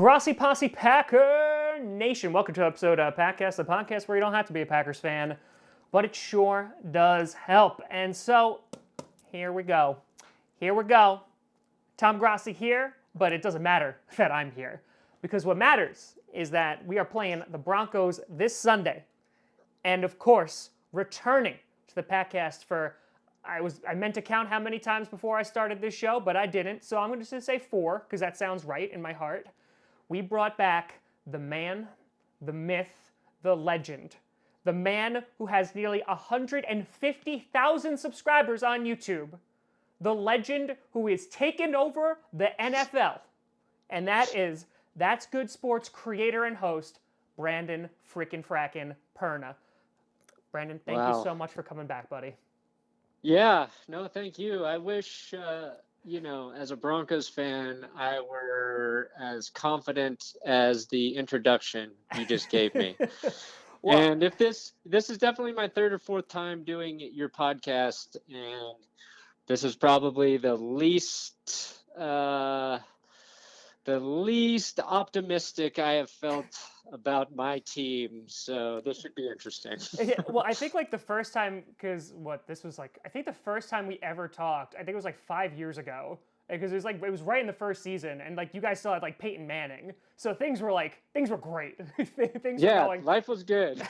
Grossi Posse Packer Nation. Welcome to an episode of Packast, the podcast where you don't have to be a Packers fan, but it sure does help. And so, here we go. Tom Grossi here, but it doesn't matter that I'm here. Because what matters is that we are playing the Broncos this Sunday. And of course, returning to the Packast for, I meant to count how many times before I started this show, but I didn't. So I'm going to just say 4, because that sounds right in my heart. We brought back the man, the myth, the legend. The man who has nearly 150,000 subscribers on YouTube. The legend who is taking over the NFL. And that's Good Sports creator and host, Brandon frickin' Perna. Brandon, thank you so much for coming back, buddy. Yeah, no, thank you. I wish, as a Broncos fan, I were as confident as the introduction you just gave me. Well, and if this is definitely my 3rd or 4th time doing your podcast, and this is probably the least optimistic I have felt about my team, so this should be interesting. Yeah, well, I think the first time, because I think the first time we ever talked, I think it was 5 years ago, because it was right in the first season, and you guys still had Peyton Manning, so things were great. Things were going. Life was good.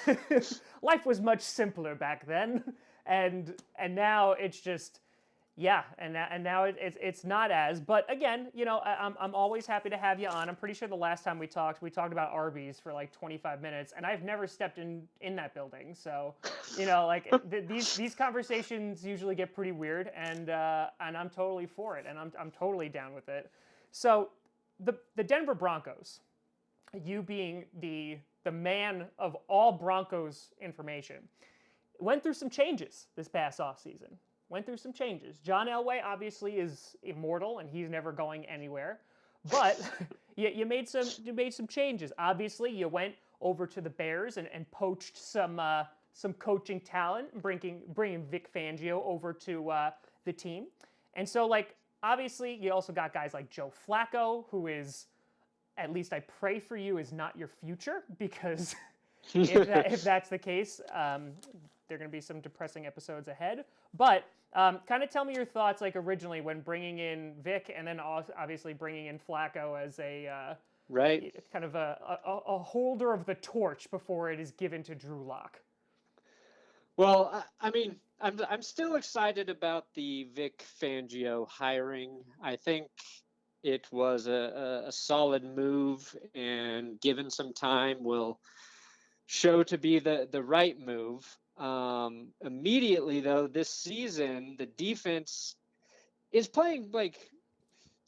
Life was much simpler back then, and now it's just. Yeah, and now it's not as. But again, I'm always happy to have you on. I'm pretty sure the last time we talked about Arby's for 25 minutes, and I've never stepped in that building. So, these conversations usually get pretty weird, and I'm totally for it, and I'm totally down with it. So, the Denver Broncos, you being the man of all Broncos information, went through some changes this past offseason. John Elway obviously is immortal and he's never going anywhere. But you made some changes. Obviously, you went over to the Bears and poached some coaching talent, bringing Vic Fangio over to the team. And so obviously you also got guys like Joe Flacco, who is, at least I pray for you, is not your future, because if that's the case, there are going to be some depressing episodes ahead. But kind of tell me your thoughts, originally when bringing in Vic, and then obviously bringing in Flacco as a kind of a holder of the torch before it is given to Drew Lock. Well, I'm still excited about the Vic Fangio hiring. I think it was a solid move, and given some time will show to be the right move. Immediately though, this season the defense is playing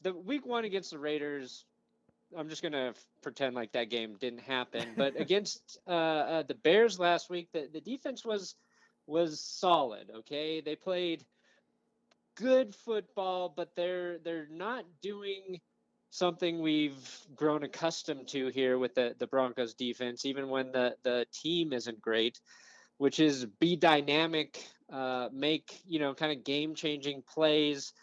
the week 1 against the Raiders. I'm just gonna pretend that game didn't happen, but against the Bears last week, the defense was solid. Okay, they played good football, but they're not doing something we've grown accustomed to here with the Broncos defense, even when the team isn't great, which is be dynamic, make, kind of game-changing plays.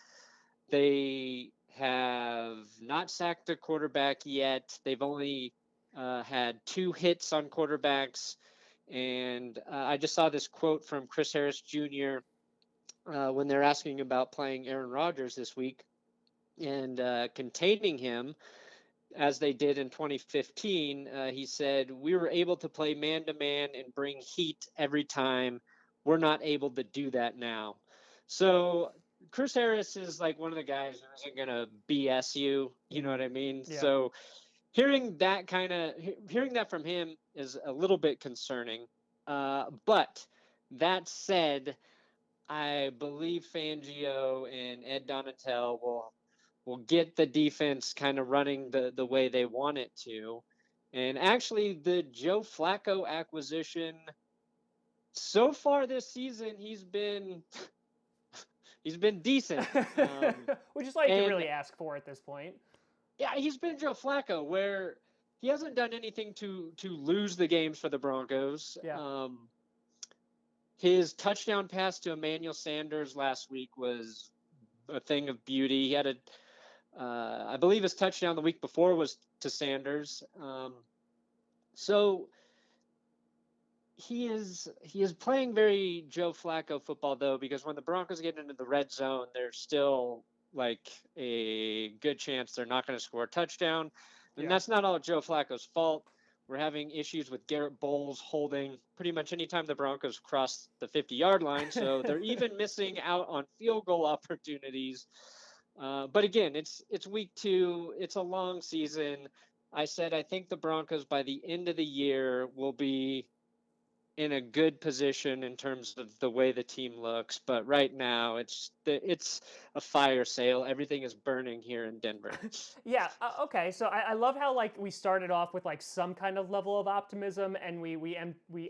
They have not sacked a quarterback yet. They've only had 2 hits on quarterbacks. And I just saw this quote from Chris Harris Jr. When they're asking about playing Aaron Rodgers this week and containing him, as they did in 2015, he said, "We were able to play man-to-man and bring heat every time. We're not able to do that now." So Chris Harris is one of the guys who isn't going to BS you. You know what I mean? Yeah. So hearing that from him is a little bit concerning. But that said, I believe Fangio and Ed Donatel will get the defense kind of running the way they want it to. And actually, the Joe Flacco acquisition, so far this season, he's been decent. Which is all you can really ask for at this point. Yeah, he's been Joe Flacco, where he hasn't done anything to lose the games for the Broncos. Yeah. His touchdown pass to Emmanuel Sanders last week was a thing of beauty. He had I believe his touchdown the week before was to Sanders. So he is playing very Joe Flacco football, though, because when the Broncos get into the red zone, there's still like a good chance they're not going to score a touchdown. And that's not all Joe Flacco's fault. We're having issues with Garrett Bowles holding pretty much any time the Broncos cross the 50-yard line. So they're even missing out on field goal opportunities. But again, it's week 2. It's a long season. I said I think the Broncos by the end of the year will be in a good position in terms of the way the team looks, but right now it's a fire sale. Everything is burning here in Denver. Yeah. Okay. So I love how like we started off with like some kind of level of optimism, and we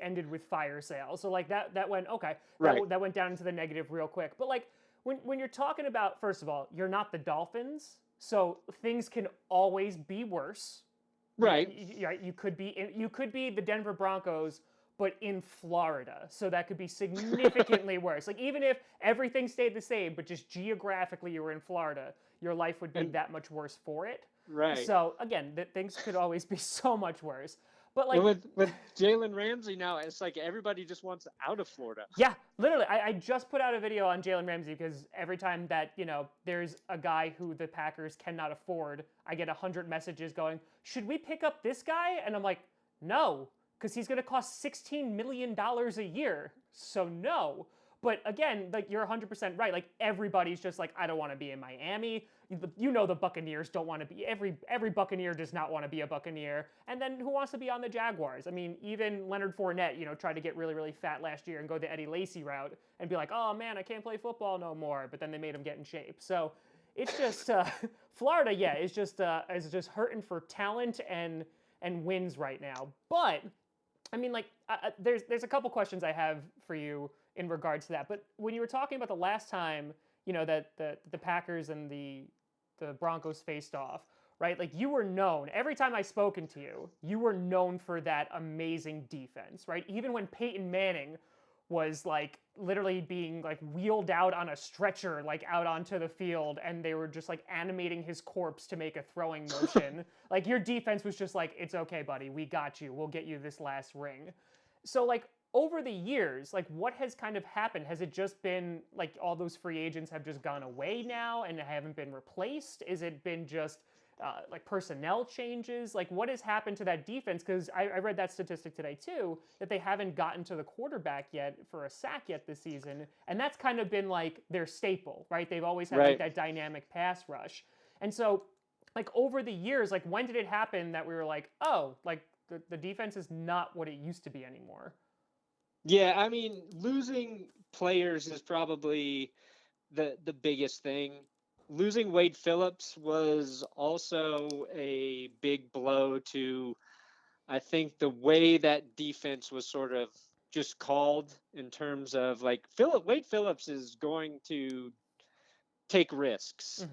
ended with fire sale. So like that went okay. That went down into the negative real quick. But like when you're talking about, first of all, you're not the Dolphins, so things can always be worse. Right. You could be the Denver Broncos, but in Florida. So that could be significantly worse. Like even if everything stayed the same, but just geographically you were in Florida, your life would be that much worse for it. Right. So again, things could always be so much worse. But like with Jalen Ramsey now, it's like everybody just wants out of Florida. Yeah, literally. I just put out a video on Jalen Ramsey because every time that, there's a guy who the Packers cannot afford, I get 100 messages going, should we pick up this guy? And I'm like, no, because he's going to cost $16 million a year. So no. But again, like you're 100% right. Like everybody's just like, I don't want to be in Miami. The Buccaneers don't want to be. Every Buccaneer does not want to be a Buccaneer. And then who wants to be on the Jaguars? I mean, even Leonard Fournette, tried to get really, really fat last year and go the Eddie Lacy route and be like, oh man, I can't play football no more. But then they made him get in shape. So it's just Florida. Yeah, is just hurting for talent and wins right now. But I mean, like, there's a couple questions I have for you in regards to that. But when you were talking about the last time, that the Packers and the Broncos faced off, right? Like you were known, every time I've spoken to you, you were known for that amazing defense, right? Even when Peyton Manning was like literally being like wheeled out on a stretcher, like out onto the field, and they were just like animating his corpse to make a throwing motion. Like your defense was just like, it's okay, buddy, we got you. We'll get you this last ring. So like over the years, like what has kind of happened? Has it just been like all those free agents have just gone away now and haven't been replaced? Is it been just like personnel changes? Like what has happened to that defense? Because I read that statistic today too, that they haven't gotten to the quarterback yet for a sack yet this season. And that's kind of been like their staple, right? They've always had like that dynamic pass rush. And so like over the years, like when did it happen that we were like, oh, like the defense is not what it used to be anymore? Yeah, I mean, losing players is probably the biggest thing. Losing Wade Phillips was also a big blow to, I think, the way that defense was sort of just called in terms of like Wade Phillips is going to take risks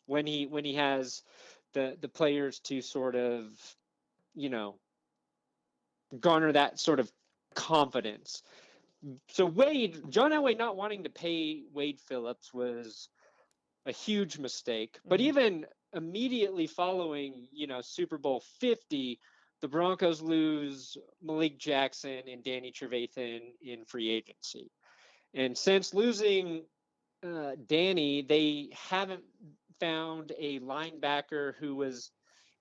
when he has the players to sort of, garner that sort of confidence. So John Elway not wanting to pay Wade Phillips was a huge mistake. But even immediately following, Super Bowl 50, the Broncos lose Malik Jackson and Danny Trevathan in free agency. And since losing Danny, they haven't found a linebacker who was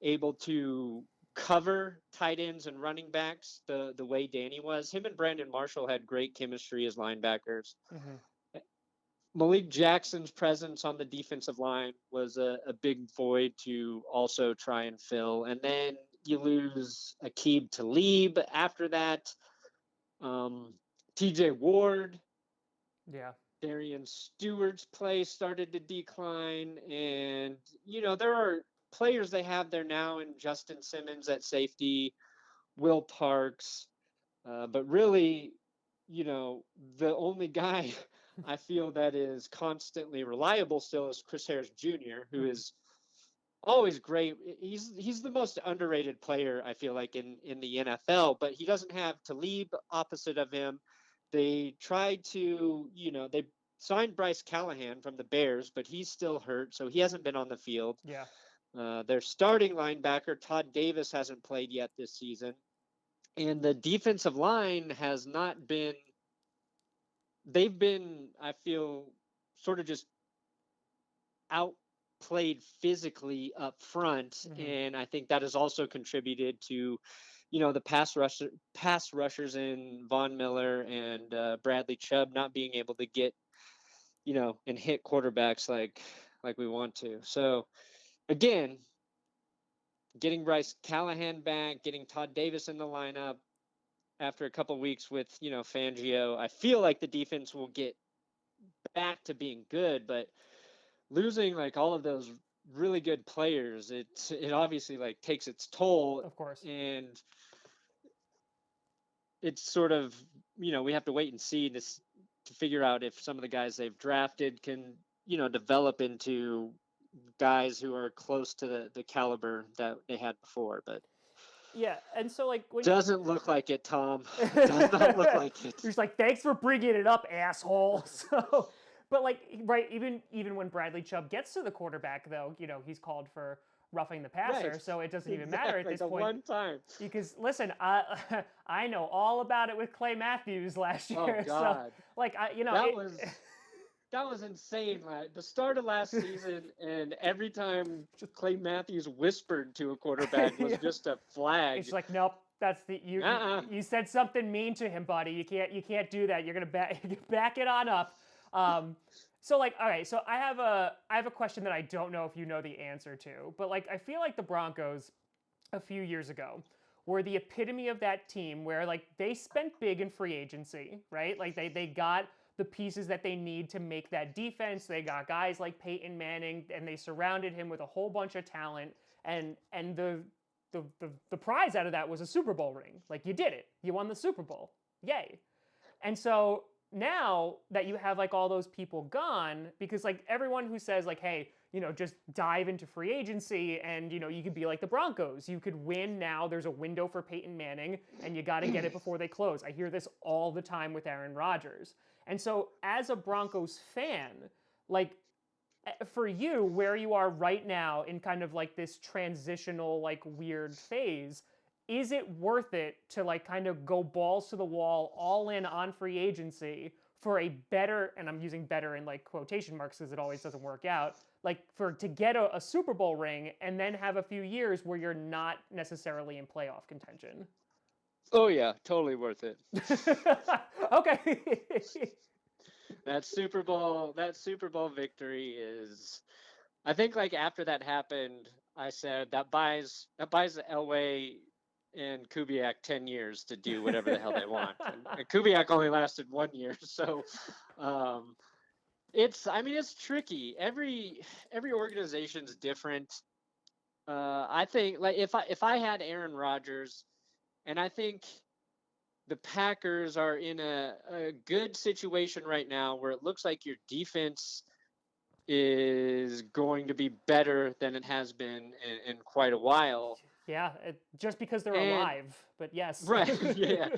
able to cover tight ends and running backs the way Danny was. Him and Brandon Marshall had great chemistry as linebackers. Malik Jackson's presence on the defensive line was a big void to also try and fill. And then you lose Aqib Talib after that. TJ Ward. Yeah. Darian Stewart's play started to decline. And, there are players they have there now in Justin Simmons at safety, Will Parks. But really, the only guy I feel that is constantly reliable still is Chris Harris Jr., who is always great. He's the most underrated player, I feel like, in the NFL, but he doesn't have Talib opposite of him. They tried to, signed Bryce Callahan from the Bears, but he's still hurt, so he hasn't been on the field. Yeah. Their starting linebacker, Todd Davis, hasn't played yet this season. And the defensive line has not been, they've been, I feel, sort of just outplayed physically up front. Mm-hmm. And I think that has also contributed to, the pass rushers in Von Miller and Bradley Chubb not being able to get, and hit quarterbacks like we want to. So again, getting Bryce Callahan back, getting Todd Davis in the lineup after a couple of weeks with, Fangio, I feel like the defense will get back to being good, but losing like all of those really good players, it obviously like takes its toll. Of course. And it's sort of, we have to wait and see this to figure out if some of the guys they've drafted can, develop into guys who are close to the caliber that they had before. But yeah, and so like doesn't look like it, Tom. Does not look like it. You're just like, thanks for bringing it up, asshole. So, but like, right, even when Bradley Chubb gets to the quarterback, though, he's called for roughing the passer, Right. so it doesn't even matter at this point. One time. Because listen, I know all about it with Clay Matthews last year. Oh God. So, like, that was insane. Like the start of last season, and every time Clay Matthews whispered to a quarterback was just a flag. It's like, nope, that's you said something mean to him, buddy. You can't do that. You're gonna back it on up. So like, all right. So I have a question that I don't know if you know the answer to, but like, I feel like the Broncos a few years ago were the epitome of that team where like they spent big in free agency, right? Like they got the pieces that they need to make that defense. They got guys like Peyton Manning, and they surrounded him with a whole bunch of talent. And the prize out of that was a Super Bowl ring. Like you did it. You won the Super Bowl. Yay. And so now that you have like all those people gone, because like everyone who says like, hey, just dive into free agency and, you could be like the Broncos. You could win now. There's a window for Peyton Manning and you got to get it before they close. I hear this all the time with Aaron Rodgers. And so as a Broncos fan, like for you, where you are right now in kind of like this transitional, like weird phase, is it worth it to like kind of go balls to the wall, all in on free agency for a better, and I'm using better in like quotation marks because it always doesn't work out, like to get a Super Bowl ring and then have a few years where you're not necessarily in playoff contention? Oh yeah, totally worth it. Okay. That Super Bowl victory is, I think like after that happened, I said that buys Elway and Kubiak 10 years to do whatever the hell they want. And Kubiak only lasted 1 year. So it's tricky. Every organization's different. I think like if I had Aaron Rodgers, and I think the Packers are in a good situation right now where it looks like your defense is going to be better than it has been in quite a while. Yeah, just because they're alive, but yes. Right, yeah.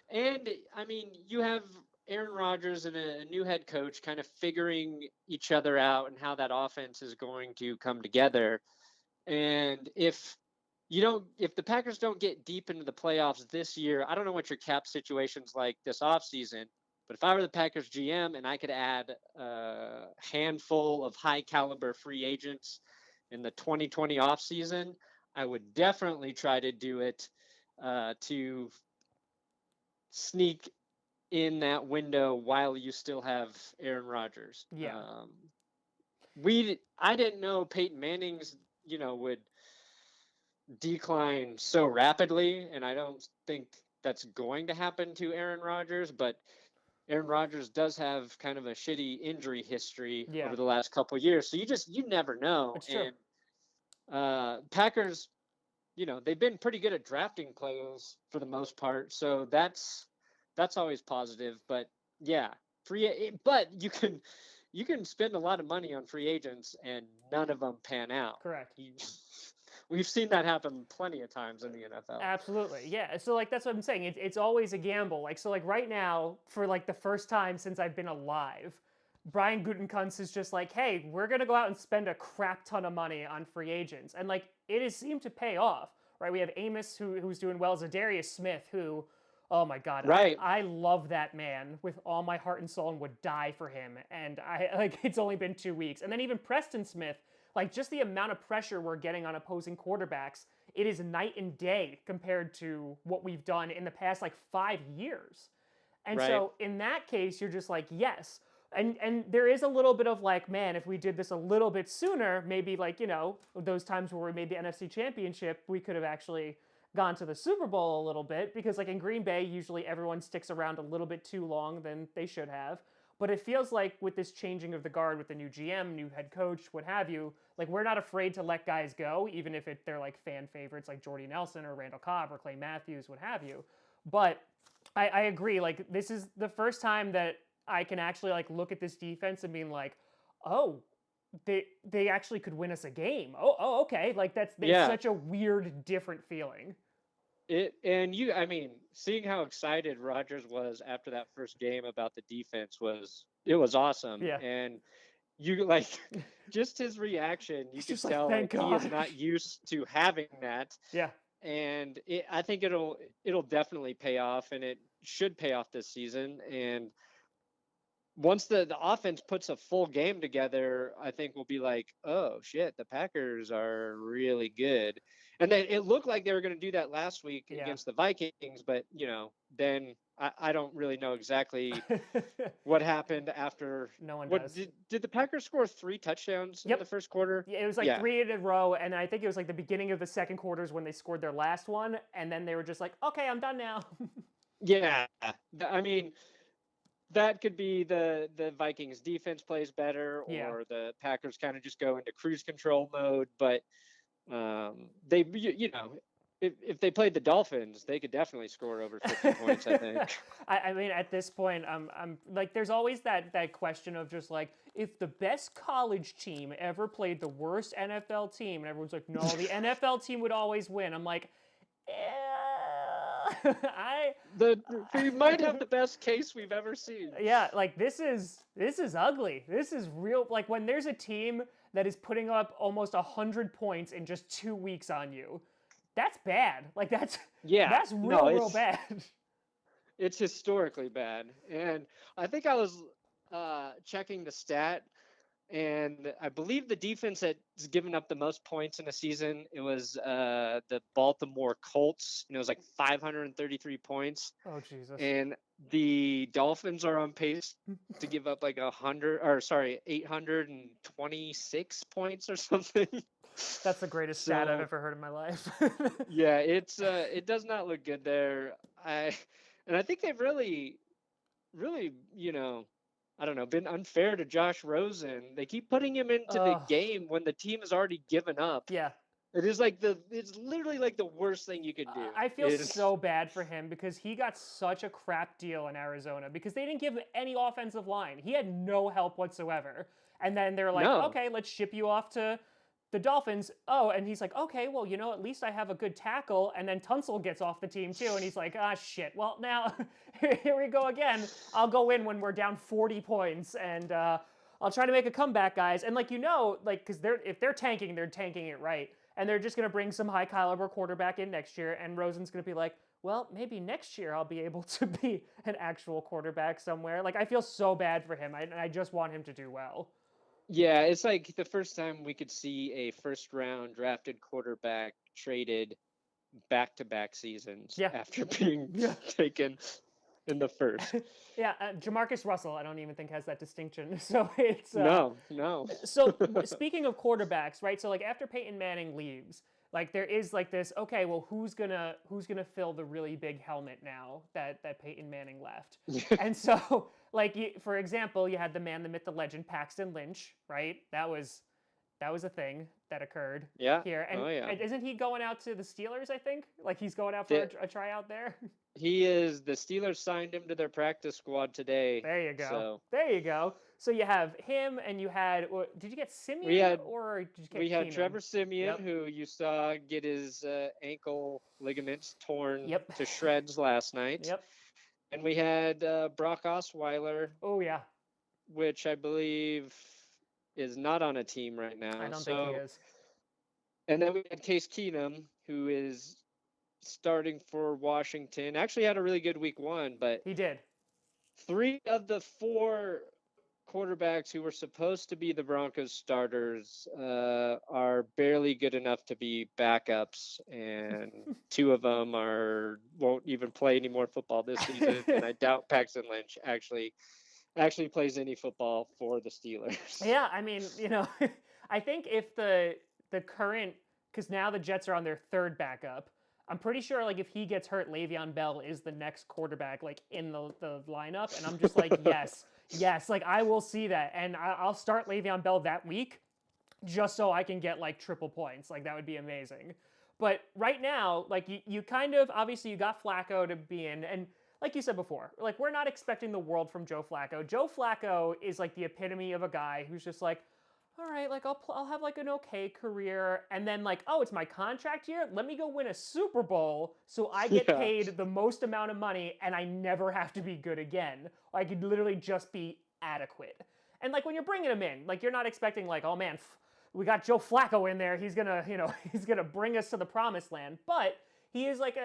And, I mean, you have Aaron Rodgers and a new head coach kind of figuring each other out and how that offense is going to come together. And if the Packers don't get deep into the playoffs this year, I don't know what your cap situation's like this offseason, but if I were the Packers GM and I could add a handful of high caliber free agents in the 2020 offseason, I would definitely try to do it to sneak in that window while you still have Aaron Rodgers. Yeah. I didn't know Peyton Manning's, would decline so rapidly, and I don't think that's going to happen to Aaron Rodgers, but Aaron Rodgers does have kind of a shitty injury history over the last couple of years. So you never know. It's true. And Packers, they've been pretty good at drafting players for the most part. So that's always positive. But yeah, but you can spend a lot of money on free agents and none of them pan out. Correct. We've seen that happen plenty of times in the NFL. Absolutely. Yeah. So like, that's what I'm saying. It's always a gamble. Like, so like right now, for like the first time since I've been alive, Brian Gutekunst is just like, hey, we're going to go out and spend a crap ton of money on free agents. And like, it has seemed to pay off, right? We have Amos who's doing well, Zadarius Smith, who, oh my God, Right. I love that man with all my heart and soul and would die for him. And I like, it's only been 2 weeks. And then even Preston Smith, like just the amount of pressure we're getting on opposing quarterbacks, it is night and day compared to what we've done in the past like 5 years. And Right. so in that case, you're just like, yes. And there is a little bit of like, man, if we did this a little bit sooner, maybe like, you know, those times where we made the NFC Championship, we could have actually gone to the Super Bowl a little bit, because like in Green Bay, usually everyone sticks around a little bit too long than they should have. But it feels like with this changing of the guard, with the new GM, new head coach, what have you, like we're not afraid to let guys go, even if they're like fan favorites like Jordy Nelson or Randall Cobb or Clay Matthews, what have you. But I agree. Like this is the first time that I can actually like look at this defense and being like, oh, they actually could win us a game. Oh, okay. Like that's such a weird, different feeling. I mean, seeing how excited Rodgers was after that first game about the defense was awesome. Yeah. And you like just his reaction, you could tell like he is not used to having that. Yeah. And I think it'll definitely pay off, and it should pay off this season. And once the offense puts a full game together, I think we'll be like, oh shit, the Packers are really good. And then it looked like they were going to do that last week against the Vikings, but you know, then I don't really know exactly what happened after. No one does. Did the Packers score 3 touchdowns in the first quarter? Yeah, it was like 3 in a row, and I think it was like the beginning of the second quarters when they scored their last one, and then they were just like, okay, I'm done now. Yeah, I mean, that could be the Vikings defense plays better, or the Packers kind of just go into cruise control mode. But they, you know, if they played the Dolphins, they could definitely score over 50 points, I think. I mean, at this point, I'm like, there's always that question of just like, if the best college team ever played the worst NFL team, and everyone's like, no, the NFL team would always win. I'm like, we might have the best case we've ever seen. Yeah, like this is ugly. This is real. Like when there's a team that is putting up almost 100 points in just 2 weeks on you, that's bad. Like that's real bad. It's historically bad. And I think I was checking the stat, and I believe the defense that's given up the most points in a season, it was the Baltimore Colts, and it was like 533 points. Oh Jesus! And the Dolphins are on pace to give up like 826 points or something. That's the greatest stat I've ever heard in my life. Yeah, it does not look good there. I think they've really, you know, I don't know, been unfair to Josh Rosen. They keep putting him into the game when the team has already given up. Yeah. It's literally like the worst thing you could do. I feel so bad for him because he got such a crap deal in Arizona because they didn't give him any offensive line. He had no help whatsoever. And then they're like, okay, let's ship you off to the Dolphins. Oh, and he's like, okay, well, you know, at least I have a good tackle. And then Tunsil gets off the team too. And he's like, shit. Well, now here we go again. I'll go in when we're down 40 points and I'll try to make a comeback, guys. And like, you know, like, because if they're tanking it right. And they're just going to bring some high caliber quarterback in next year. And Rosen's going to be like, well, maybe next year I'll be able to be an actual quarterback somewhere. Like, I feel so bad for him. And I just want him to do well. Yeah, it's like the first time we could see a first-round drafted quarterback traded back-to-back seasons after being taken in the first. Yeah, Jamarcus Russell, I don't even think has that distinction. So it's no. So speaking of quarterbacks, right? So like after Peyton Manning leaves, like there is like this. Okay, well, who's gonna fill the really big helmet now that Peyton Manning left? And so like for example, you had the man, the myth, the legend, Paxton Lynch, right? That was a thing that occurred here. And isn't he going out to the Steelers, I think? Like he's going out for a tryout there? He is. The Steelers signed him to their practice squad today. There you go. So. There you go. So you have him, and you had, did you get Simeon or did you get We had Keenum? Trevor Simeon, who you saw get his ankle ligaments torn to shreds last night. Yep. And we had Brock Osweiler. Oh, yeah. which I believe is not on a team right I now. don't think he So, is. and then we had Case Keenum, who is starting for Washington. Actually had a really good week one, but He did. three of the four quarterbacks who were supposed to be the Broncos starters are barely good enough to be backups, and two of them won't even play any more football this season. And I doubt Paxton Lynch actually plays any football for the Steelers. Yeah, I mean, I think if the current, because now the Jets are on their third backup. I'm pretty sure like if he gets hurt, Le'Veon Bell is the next quarterback like in the lineup, and I'm just like yes, yes, like I will see that, and I'll start Le'Veon Bell that week just so I can get like triple points. Like that would be amazing. But right now, like you kind of obviously you got Flacco to be in, and like you said before, like we're not expecting the world from Joe Flacco. Joe Flacco is like the epitome of a guy who's just like, all right, like I'll have like an okay career, and then like oh it's my contract year, let me go win a Super Bowl so I get Yeah. paid the most amount of money and I never have to be good again. I could literally just be adequate. And like when you're bringing him in, like you're not expecting like oh man, we got Joe Flacco in there. He's gonna, he's gonna bring us to the promised land. But he is like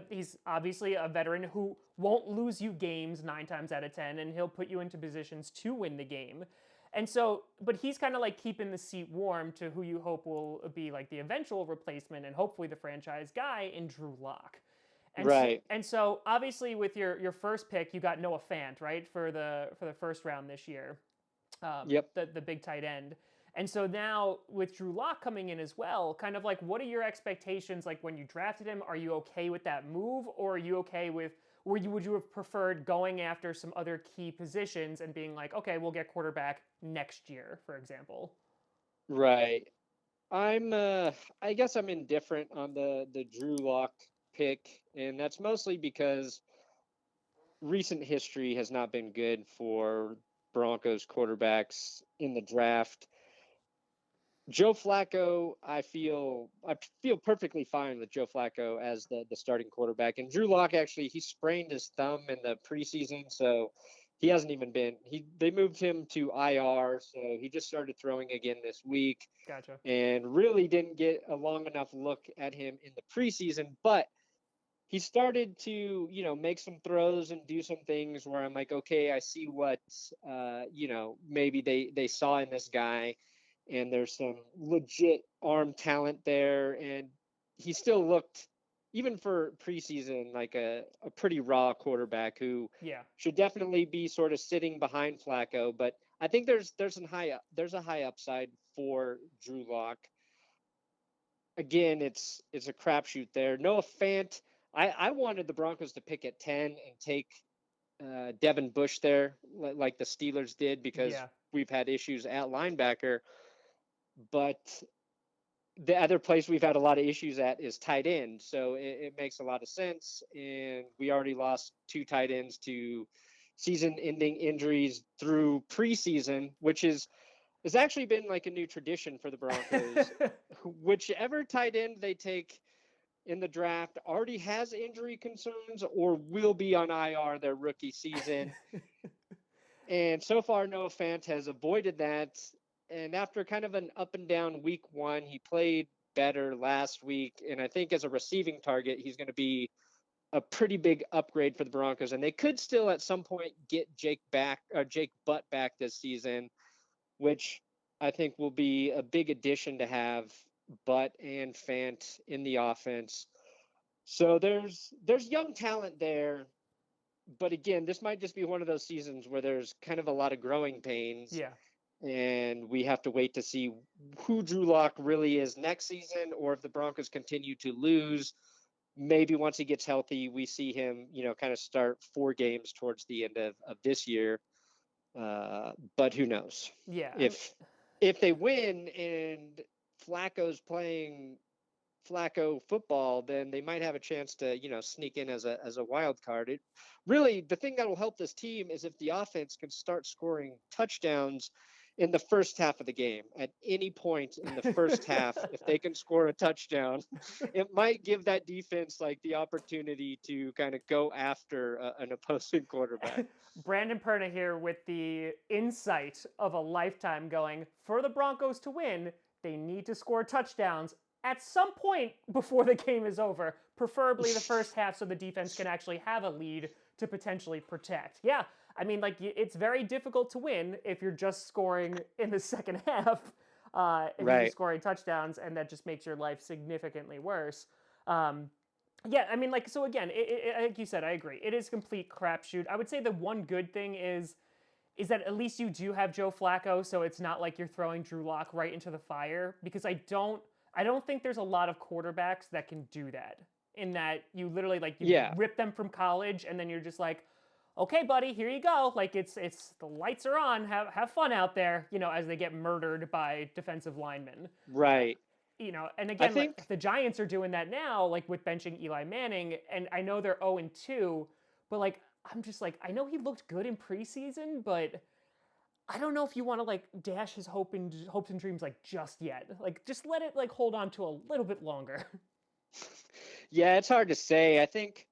he's obviously a veteran who won't lose you games 9 times out of 10, and he'll put you into positions to win the game. And so, but he's kind of like keeping the seat warm to who you hope will be like the eventual replacement and hopefully the franchise guy in Drew Lock. Right. And so obviously with your first pick, you got Noah Fant, right, for the first round this year, Yep. the big tight end. And so now with Drew Lock coming in as well, kind of like what are your expectations like when you drafted him? Are you okay with that move, or are you okay with would you have preferred going after some other key positions and being like, okay, we'll get quarterback next year, for example? Right. I guess I'm indifferent on the Drew Lock pick, and that's mostly because recent history has not been good for Broncos quarterbacks in the draft. Joe Flacco, I feel perfectly fine with Joe Flacco as the starting quarterback. And Drew Lock actually he sprained his thumb in the preseason, so he hasn't even been they moved him to IR, so he just started throwing again this week Gotcha. and really didn't get a long enough look at him in the preseason, but he started to, make some throws and do some things where I'm like, okay, I see what, maybe they saw in this guy, and there's some legit arm talent there. And he still looked, even for preseason, like a pretty raw quarterback who Yeah. should definitely be sort of sitting behind Flacco. But I think there's a high upside for Drew Lock. Again, it's a crapshoot there. Noah Fant, I wanted the Broncos to pick at 10 and take Devin Bush there, like the Steelers did, because Yeah. we've had issues at linebacker. But the other place we've had a lot of issues at is tight end. So it makes a lot of sense. And we already lost two tight ends to season ending injuries through preseason, which has actually been like a new tradition for the Broncos. Whichever tight end they take in the draft already has injury concerns or will be on IR their rookie season. And so far, Noah Fant has avoided that. And after kind of an up and down week one, he played better last week. And I think as a receiving target, he's going to be a pretty big upgrade for the Broncos. And they could still at some point get Jake Butt back this season, which I think will be a big addition to have Butt and Fant in the offense. So there's young talent there, but again, this might just be one of those seasons where there's kind of a lot of growing pains, Yeah. and we have to wait to see who Drew Lock really is next season, or if the Broncos continue to lose. Maybe once he gets healthy, we see him, kind of start 4 games towards the end of this year. But who knows? Yeah. If they win and Flacco's playing Flacco football, then they might have a chance to, sneak in as a wild card. It really, the thing that will help this team is if the offense can start scoring touchdowns in the first half of the game. At any point in the first half, if they can score a touchdown, it might give that defense like the opportunity to kind of go after an opposing quarterback. Brandon Perna here with the insight of a lifetime going, for the Broncos to win, they need to score touchdowns at some point before the game is over, preferably the first half so the defense can actually have a lead to potentially protect. Yeah, I mean, like, it's very difficult to win if you're just scoring in the second half, if you're just scoring touchdowns, and that just makes your life significantly worse. Yeah, I mean, like, so again, like you said, I agree. It is a complete crapshoot. I would say the one good thing is that at least you do have Joe Flacco, so it's not like you're throwing Drew Lock right into the fire. Because I don't think there's a lot of quarterbacks that can do that. In that you literally rip them from college, and then you're just like, okay, buddy, here you go. Like it's the lights are on. Have fun out there. As they get murdered by defensive linemen. Right. And again, like, the Giants are doing that now, like with benching Eli Manning, and I know they're 0-2, but like I'm just like, I know he looked good in preseason, but I don't know if you want to like dash his hopes and dreams like just yet. Like just let it like hold on to a little bit longer. Yeah, it's hard to say. I think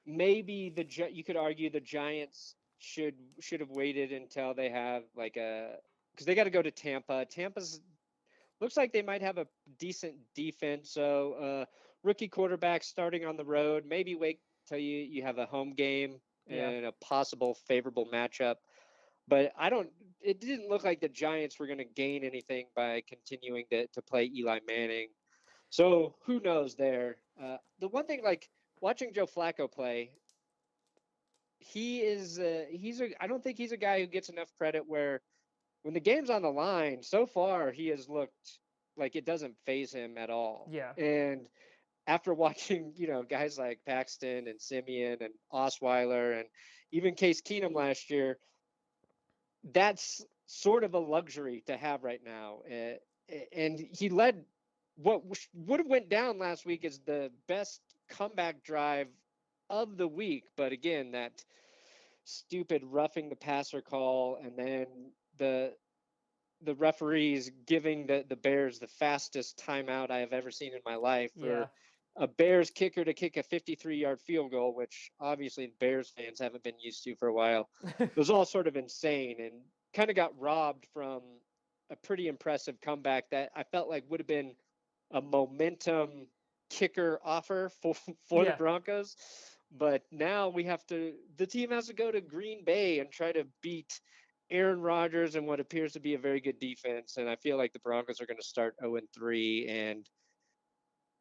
maybe you could argue the Giants should have waited until they have like because they got to go to Tampa. Tampa's looks like they might have a decent defense. So rookie quarterback starting on the road, maybe wait till you have a home game and a possible favorable matchup. But it didn't look like the Giants were going to gain anything by continuing to play Eli Manning. So who knows there? The one thing, like watching Joe Flacco play, I don't think he's a guy who gets enough credit where when the game's on the line, so far he has looked like it doesn't faze him at all. Yeah. And after watching, guys like Paxton and Simeon and Osweiler and even Case Keenum last year, that's sort of a luxury to have right now. And he led what would have went down last week as the best comeback drive of the week. But again, that stupid roughing the passer call, and then the referees giving the Bears the fastest timeout I have ever seen in my life for a Bears kicker to kick a 53-yard field goal, which obviously Bears fans haven't been used to for a while. It was all sort of insane and kind of got robbed from a pretty impressive comeback that I felt like would have been a momentum kicker offer for the Broncos. But now the team has to go to Green Bay and try to beat Aaron Rodgers and what appears to be a very good defense. And I feel like the Broncos are going to start 0-3, and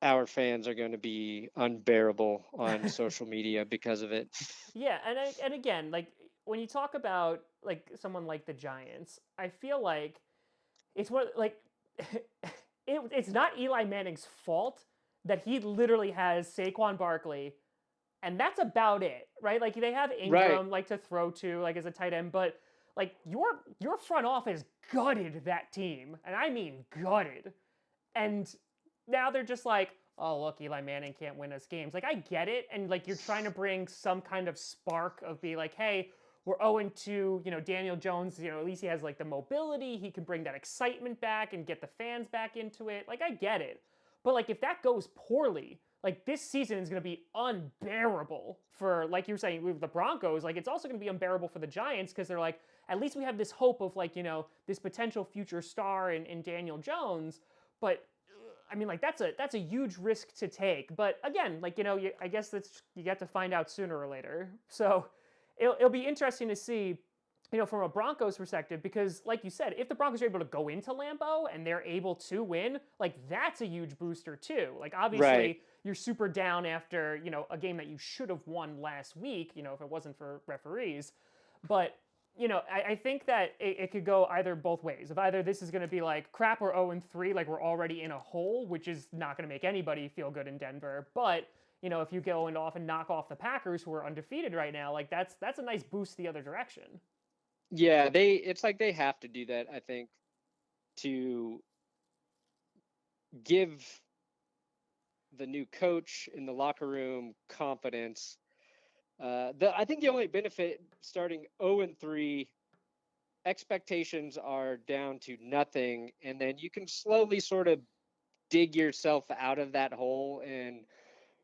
our fans are going to be unbearable on social media because of it. Yeah, and again, like when you talk about like someone like the Giants, I feel like it's it's not Eli Manning's fault that he literally has Saquon Barkley, and that's about it, right? Like they have Ingram like to throw to like as a tight end, but like your front office gutted that team, and I mean gutted. And now they're just like, oh look, Eli Manning can't win us games. Like I get it, and like you're trying to bring some kind of spark of be like, hey, we're 0-2, Daniel Jones, at least he has like the mobility, he can bring that excitement back and get the fans back into it. Like I get it. But like if that goes poorly, like this season is going to be unbearable for, like you were saying, with the Broncos. Like it's also going to be unbearable for the Giants because they're like, at least we have this hope of like, this potential future star in Daniel Jones. But I mean, like that's a huge risk to take. But again, like, I guess you get to find out sooner or later. So it'll be interesting to see, from a Broncos perspective, because like you said, if the Broncos are able to go into Lambeau and they're able to win, like that's a huge booster too. Like obviously you're super down after, a game that you should have won last week, if it wasn't for referees. But, I think that it could go either both ways. If either this is going to be like crap, we're 0-3, like we're already in a hole, which is not going to make anybody feel good in Denver. But, if you go and knock off the Packers, who are undefeated right now, like that's a nice boost the other direction. Yeah, it's like they have to do that, I think, to give the new coach in the locker room confidence. I think the only benefit starting 0-3 expectations are down to nothing, and then you can slowly sort of dig yourself out of that hole, and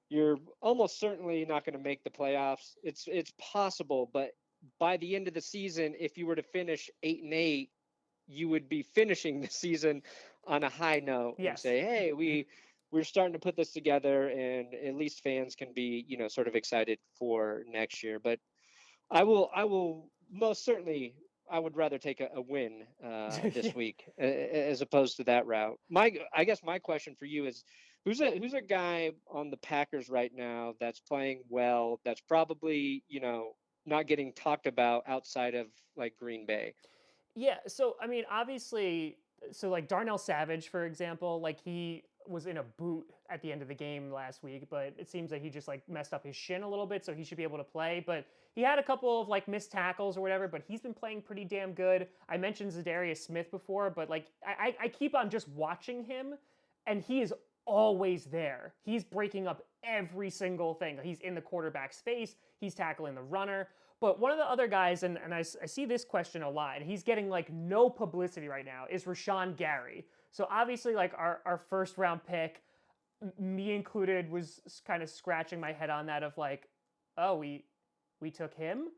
you're almost certainly not going to make the playoffs. It's possible, but by the end of the season, if you were to finish 8-8, you would be finishing the season on a high note and Yes. say, hey, we're starting to put this together, and at least fans can be, sort of excited for next year. But I will most certainly, I would rather take a win this week as opposed to that route. I guess my question for you is, who's a guy on the Packers right now that's playing well, that's probably, not getting talked about outside of like Green Bay? Yeah, so I mean, obviously, so like Darnell Savage, for example, like he was in a boot at the end of the game last week, but it seems like he just like messed up his shin a little bit, so he should be able to play. But he had a couple of like missed tackles or whatever, but he's been playing pretty damn good. I mentioned Zadarius Smith before, but like I keep on just watching him, and he is always there. He's breaking up every single thing. He's in the quarterback's face, he's tackling the runner. But one of the other guys, and I see this question a lot, and he's getting like no publicity right now, is Rashawn Gary. So obviously, like our first round pick, me included, was kind of scratching my head on that of like, oh, we took him,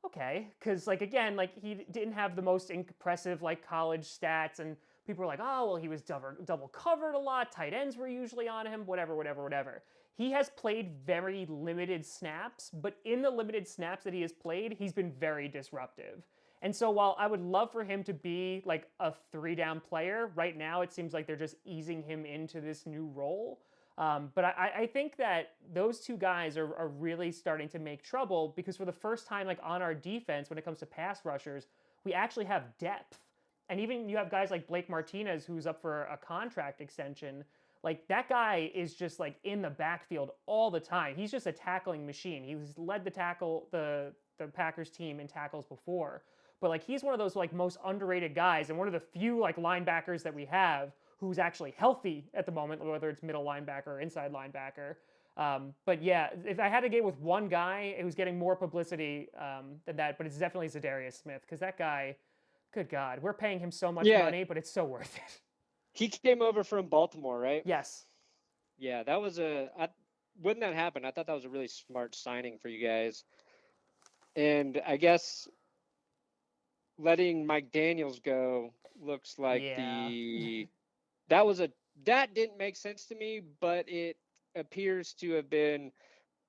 okay, because like again, like he didn't have the most impressive like college stats, and people were like, oh, well, he was double covered a lot. Tight ends were usually on him, whatever, whatever, whatever. He has played very limited snaps, but in the limited snaps that he has played, he's been very disruptive. And so while I would love for him to be like a 3-down player, right now it seems like they're just easing him into this new role. But I think that those two guys are really starting to make trouble because for the first time, like on our defense, when it comes to pass rushers, we actually have depth. And even you have guys like Blake Martinez, who's up for a contract extension. Like that guy is just like in the backfield all the time. He's just a tackling machine. He's led the Packers team in tackles before. But like he's one of those like most underrated guys and one of the few like linebackers that we have who's actually healthy at the moment, whether it's middle linebacker or inside linebacker. But yeah, if I had to get with one guy who's getting more publicity than that, but it's definitely Zadarius Smith because that guy, good God, we're paying him so much money, but it's so worth it. He came over from Baltimore, right? Yes. Yeah, that was when that happened, I thought that was a really smart signing for you guys. And I guess letting Mike Daniels go looks like that didn't make sense to me, but it appears to have been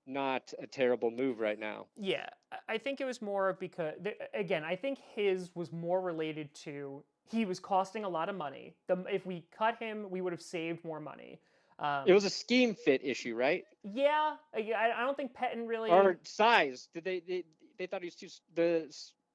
not a terrible move right now. Yeah, I think it was more because, again, I think his was more related to he was costing a lot of money. If we cut him, we would have saved more money. It was a scheme fit issue, right? Yeah, I don't think Pettin really. Or size. Did they thought he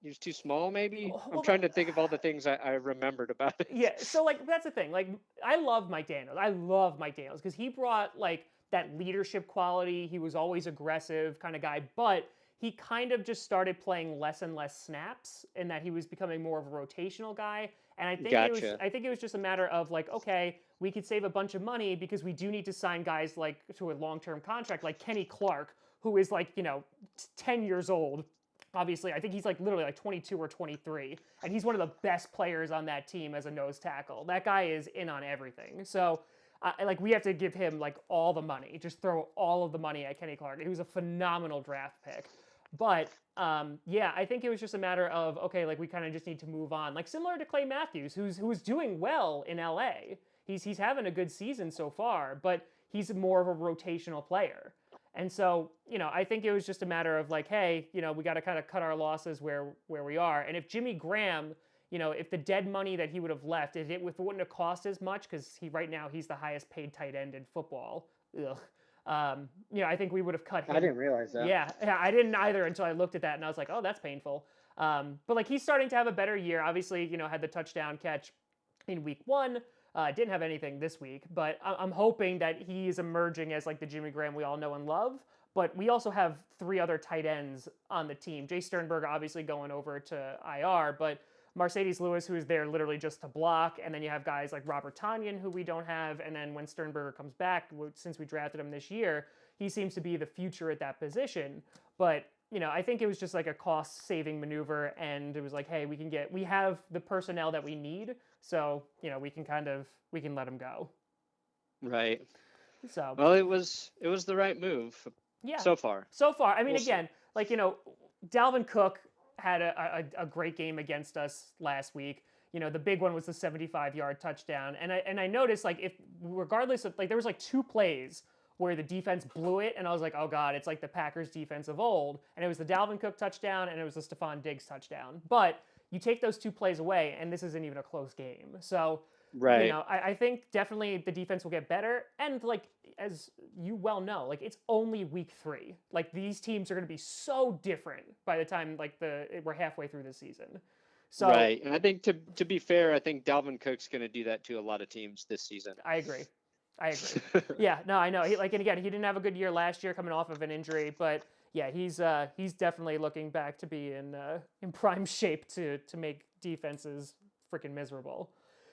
was too small? Maybe. Well, I'm trying to think of all the things I remembered about it. Yeah, so like that's the thing. Like I love Mike Daniels. I love Mike Daniels because he brought like that leadership quality. He was always aggressive kind of guy, but he kind of just started playing less and less snaps and that he was becoming more of a rotational guy. And I think it was just a matter of like, okay, we could save a bunch of money because we do need to sign guys like to a long-term contract, like Kenny Clark, who is like, 10 years old. Obviously, I think he's like literally like 22 or 23, and he's one of the best players on that team as a nose tackle. That guy is in on everything. So like we have to give him like all the money, just throw all of the money at Kenny Clark. He was a phenomenal draft pick. But yeah, I think it was just a matter of, okay, like we kind of just need to move on. Like similar to Clay Matthews, who's doing well in LA. He's having a good season so far, but he's more of a rotational player. And so, I think it was just a matter of like, hey, we got to kind of cut our losses where we are. And if Jimmy Graham, if the dead money that he would have left, if it wouldn't have cost as much, because right now he's the highest paid tight end in football. Ugh. I think we would have cut him. I didn't realize that. Yeah, I didn't either until I looked at that and I was like, oh, that's painful. But like he's starting to have a better year. Obviously, had the touchdown catch in week 1. Didn't have anything this week, but I'm hoping that he is emerging as like the Jimmy Graham we all know and love. But we also have 3 other tight ends on the team. Jay Sternberger obviously going over to IR, but Mercedes Lewis, who is there literally just to block. And then you have guys like Robert Tonyan, who we don't have. And then when Sternberger comes back, since we drafted him this year, he seems to be the future at that position. But I think it was just like a cost-saving maneuver, and it was like, hey, we have the personnel that we need, so we can let him go. Right. So Well, it was the right move. yeah, So far. so far. I mean, We'll see. again, like Dalvin Cook had a great game against us last week. The big one was the 75-yard touchdown, and I noticed like if regardless of like there was like 2 plays where the defense blew it, and I was like, oh god, it's like the Packers defense of old, and it was the Dalvin Cook touchdown and it was the Stephon Diggs touchdown. But you take those 2 plays away, and this isn't even a close game. So right. I think definitely the defense will get better, and like as you well know, like it's only week 3. Like these teams are going to be so different by the time like we're halfway through the season. So right, and I think to be fair, I think Dalvin Cook's going to do that to a lot of teams this season. I agree. Yeah, no, I know. And again, he didn't have a good year last year coming off of an injury, but yeah, he's definitely looking back to be in prime shape to make defenses freaking miserable.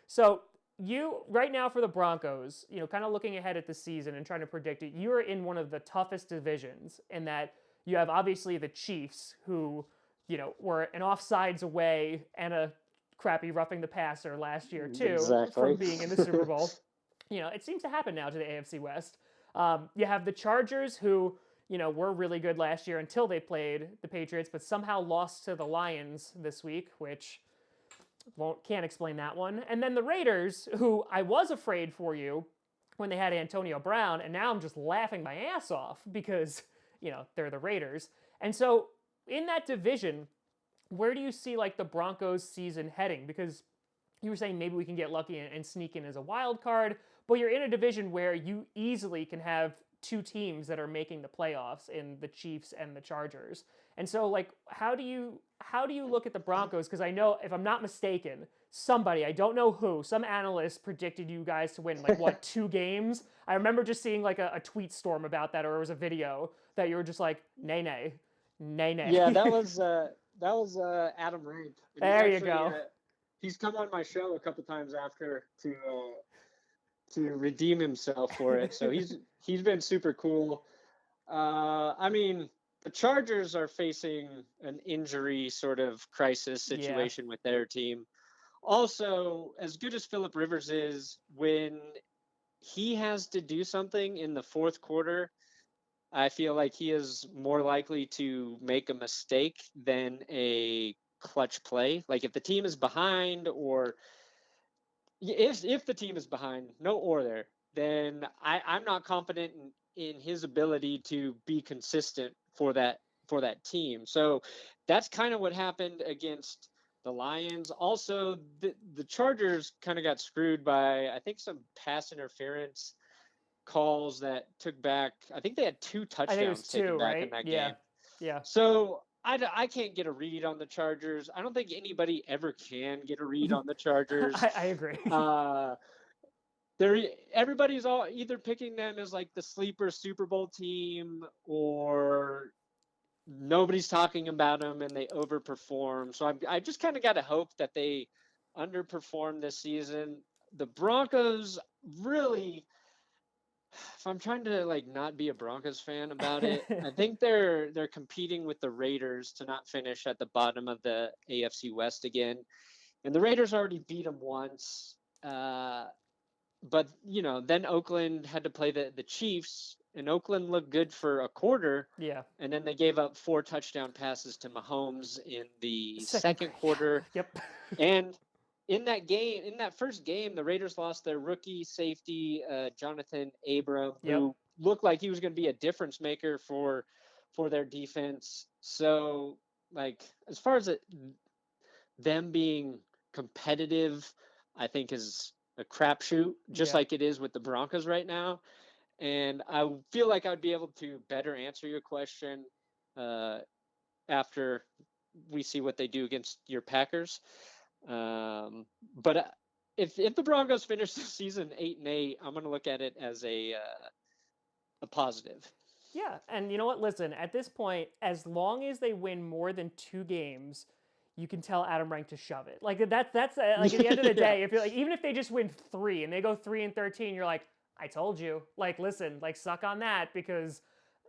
So you right now for the Broncos, kind of looking ahead at the season and trying to predict it, you're in one of the toughest divisions in that you have obviously the Chiefs who, were an offsides away and a crappy roughing the passer last year too from being in the Super Bowl. It seems to happen now to the AFC West. You have the Chargers who, were really good last year until they played the Patriots, but somehow lost to the Lions this week, which can't explain that one. And then the Raiders, who I was afraid for you when they had Antonio Brown, and now I'm just laughing my ass off because, they're the Raiders. And so in that division, where do you see like the Broncos season heading? Because you were saying maybe we can get lucky and sneak in as a wild card, but you're in a division where you easily can have 2 teams that are making the playoffs in the Chiefs and the Chargers. And so like how do you look at the Broncos? Because I know, if I'm not mistaken, somebody, I don't know who, some analyst predicted you guys to win like 2 games. I remember just seeing like a tweet storm about that, or it was a video that you were just like, nay. Yeah, that was Adam Rank. There you go. He's come on my show a couple times after to redeem himself for it. So he's been super cool. I mean, the Chargers are facing an injury sort of crisis situation with their team. Also, as good as Phillip Rivers is, when he has to do something in the fourth quarter, I feel like he is more likely to make a mistake than a clutch play. Like if the team is behind, or if the team is behind, no or there, then I'm not confident in his ability to be consistent for that team. So that's kind of what happened against the Lions. Also, the Chargers kind of got screwed by, I think, some pass interference calls that took back. I think they had 2 touchdowns taken back in that game. Yeah. So I can't get a read on the Chargers. I don't think anybody ever can get a read on the Chargers. I agree. Everybody's all either picking them as like the sleeper Super Bowl team, or nobody's talking about them and they overperform. So I just kind of got to hope that they underperform this season. The Broncos really, if I'm trying to like not be a Broncos fan about it, I think they're competing with the Raiders to not finish at the bottom of the AFC West again. And the Raiders already beat them once. But, then Oakland had to play the Chiefs, and Oakland looked good for a quarter. Yeah. And then they gave up 4 touchdown passes to Mahomes in the second quarter. Yep. And in that first game, the Raiders lost their rookie safety, Jonathan Abram, who looked like he was going to be a difference maker for their defense. So, like, as far as them being competitive, I think is a crapshoot, just like it is with the Broncos right now. And I feel like I would be able to better answer your question after we see what they do against your Packers. But if the Broncos finish the season 8-8, I'm going to look at it as a positive. Yeah, and you know what? Listen, at this point, as long as they win more than 2 games, you can tell Adam Rank to shove it. Like that's like at the end of the day, if you're like, even if they just win 3 and they go 3-13, you're like, I told you. Like, listen, like suck on that, because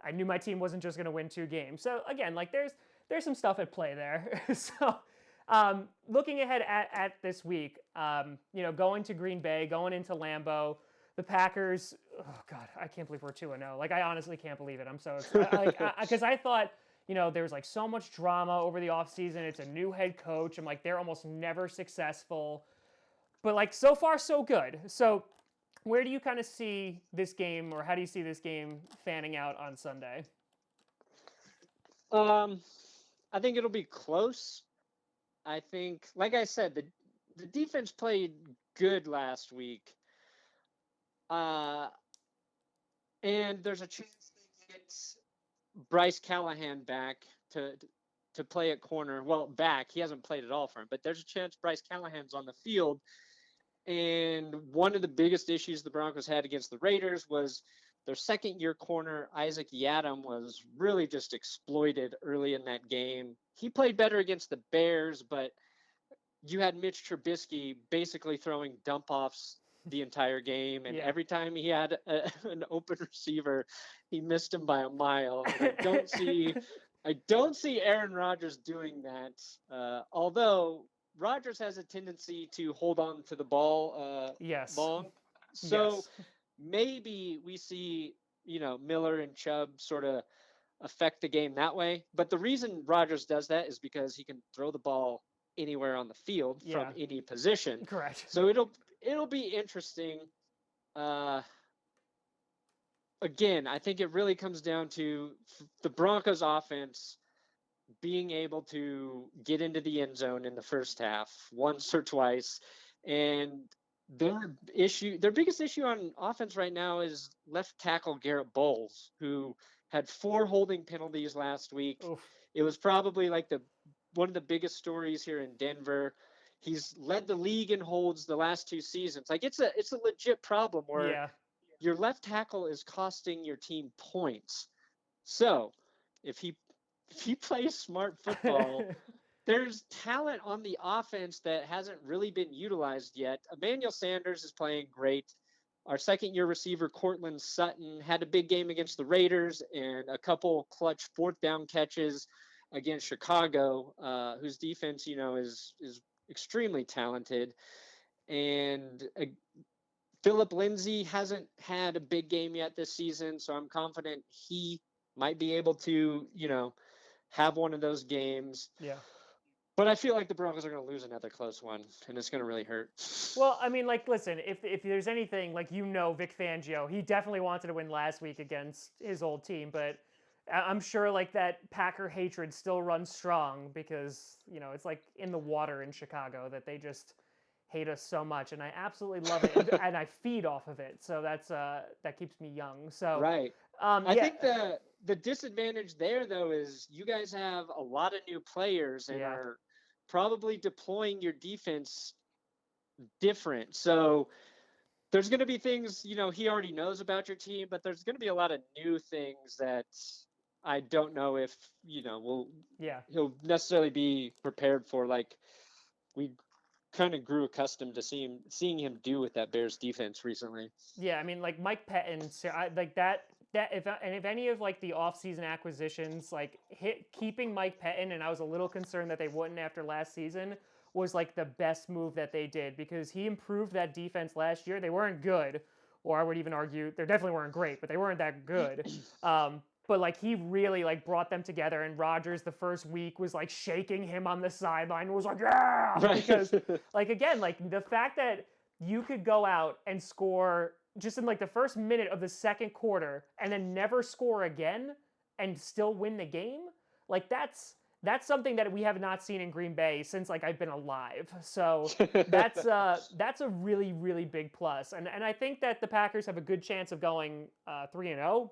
I knew my team wasn't just going to win 2 games. So again, like there's some stuff at play there. So looking ahead at this week, going to Green Bay, going into Lambeau, the Packers. Oh God, I can't believe we're 2-0. Like I honestly can't believe it. I'm so excited. Because I thought. There was like so much drama over the offseason. It's a new head coach. I'm like, they're almost never successful. But like, so far, so good. So where do you kind of see this game, or how do you see this game fanning out on Sunday? I think it'll be close. I think, like I said, the defense played good last week. And there's a chance they get Bryce Callahan back to play at corner. Well, back. He hasn't played at all for him, but there's a chance Bryce Callahan's on the field. And one of the biggest issues the Broncos had against the Raiders was their second-year corner, Isaac Yiadom, was really just exploited early in that game. He played better against the Bears, but you had Mitch Trubisky basically throwing dump-offs the entire game, and every time he had an open receiver, he missed him by a mile. And I don't see Aaron Rodgers doing that. Although Rodgers has a tendency to hold on to the ball long, so maybe we see Miller and Chubb sort of affect the game that way. But the reason Rodgers does that is because he can throw the ball anywhere on the field from any position. Correct. So it'll be interesting. Again, I think it really comes down to the Broncos offense being able to get into the end zone in the first half once or twice. And their biggest issue on offense right now is left tackle Garrett Bowles, who had 4 holding penalties last week. Oof. It was probably like one of the biggest stories here in Denver. He's led the league in holds the last 2 seasons. Like it's a legit problem where your left tackle is costing your team points. So if he plays smart football, there's talent on the offense that hasn't really been utilized yet. Emmanuel Sanders is playing great. Our second-year receiver, Cortland Sutton, had a big game against the Raiders and a couple clutch 4th down catches against Chicago, whose defense, is extremely talented. And Phillip Lindsay hasn't had a big game yet this season, so I'm confident he might be able to, have one of those games. Yeah. But I feel like the Broncos are going to lose another close one, and it's going to really hurt. Well, I mean, like, listen, if there's anything, like, Vic Fangio, he definitely wanted to win last week against his old team, but I'm sure, like, that Packer hatred still runs strong because, it's like in the water in Chicago that they just hate us so much, and I absolutely love it, and I feed off of it, so that keeps me young. So right. I think the disadvantage there, though, is you guys have a lot of new players and are probably deploying your defense different. So there's going to be things, he already knows about your team, but there's going to be a lot of new things that I don't know if, he'll necessarily be prepared for. Like we kind of grew accustomed to seeing him do with that Bears defense recently. Yeah, I mean, like Mike Pettin, like that if any of like the offseason acquisitions like keeping Mike Pettin, and I was a little concerned that they wouldn't after last season, was like the best move that they did because he improved that defense last year. They weren't good, or I would even argue they definitely weren't great, but they weren't that good. But like he really like brought them together, and Rodgers the first week was like shaking him on the sideline, was like, yeah, because like again, like the fact that you could go out and score just in like the first minute of the second quarter and then never score again and still win the game, like that's something that we have not seen in Green Bay since like I've been alive. So that's a really, really big plus. And I think that the Packers have a good chance of going 3-0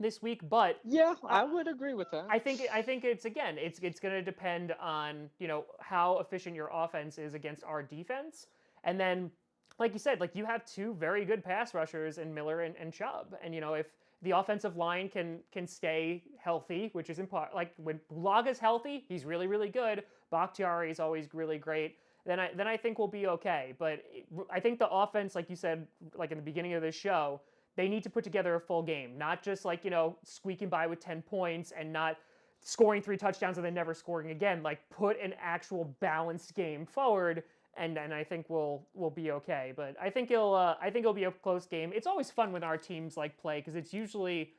this week, but yeah, I would agree with that. I think it's going to depend on, how efficient your offense is against our defense. And then, like you said, like you have 2 very good pass rushers in Miller and Chubb. And, if the offensive line can stay healthy, which is important, like when Bulaga's healthy, he's really, really good. Bakhtiari is always really great. Then I think we'll be okay. But I think the offense, like you said, like in the beginning of this show, they need to put together a full game, not just like, squeaking by with 10 points and not scoring 3 touchdowns and then never scoring again. Like, put an actual balanced game forward, and I think we'll be okay. But I think it'll be a close game. It's always fun when our teams like play, because it's usually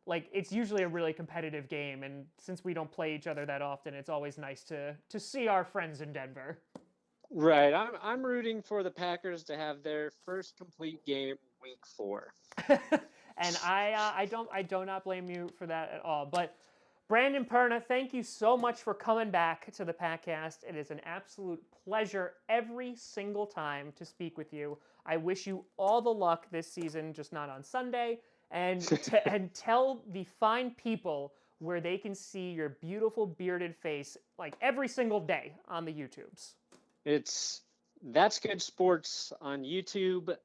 a really competitive game, and since we don't play each other that often, it's always nice to see our friends in Denver. Right. I'm rooting for the Packers to have their first complete game week 4. And I do not blame you for that at all. But Brandon Perna, thank you so much for coming back to the Packast. It is an absolute pleasure every single time to speak with you. I wish you all the luck this season, just not on Sunday. And and tell the fine people where they can see your beautiful bearded face like every single day on the YouTubes. It's That's Good Sports on YouTube.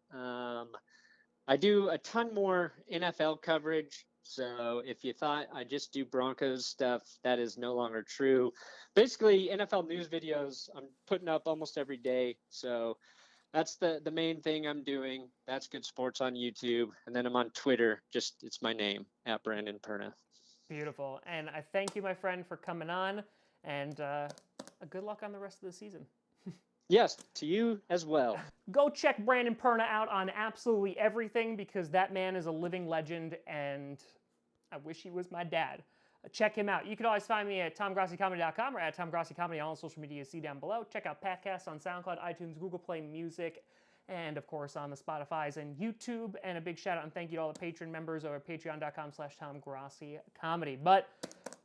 I do a ton more NFL coverage. So if you thought I just do Broncos stuff, that is no longer true. Basically, NFL news videos I'm putting up almost every day. So that's the main thing I'm doing. That's Good Sports on YouTube. And then I'm on Twitter. It's my name, @Brandon Perna. Beautiful. And I thank you, my friend, for coming on. And good luck on the rest of the season. Yes, to you as well. Go check Brandon Perna out on absolutely everything, because that man is a living legend, and I wish he was my dad. Check him out. You can always find me at TomGrossiComedy.com or at TomGrossiComedy on all social media. See down below. Check out Packast on SoundCloud, iTunes, Google Play Music, and of course on the Spotify's and YouTube. And a big shout out and thank you to all the Patreon members over at patreon.com/TomGrossiComedy. But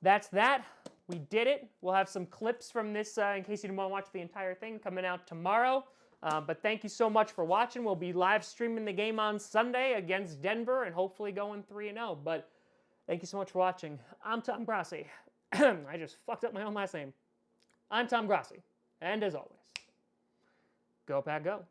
that's that. We did it. We'll have some clips from this in case you didn't want to watch the entire thing coming out tomorrow. But thank you so much for watching. We'll be live streaming the game on Sunday against Denver and hopefully going 3-0. But thank you so much for watching. I'm Tom Grossi. I just fucked up my own last name. I'm Tom Grossi. And as always, go Pack Go.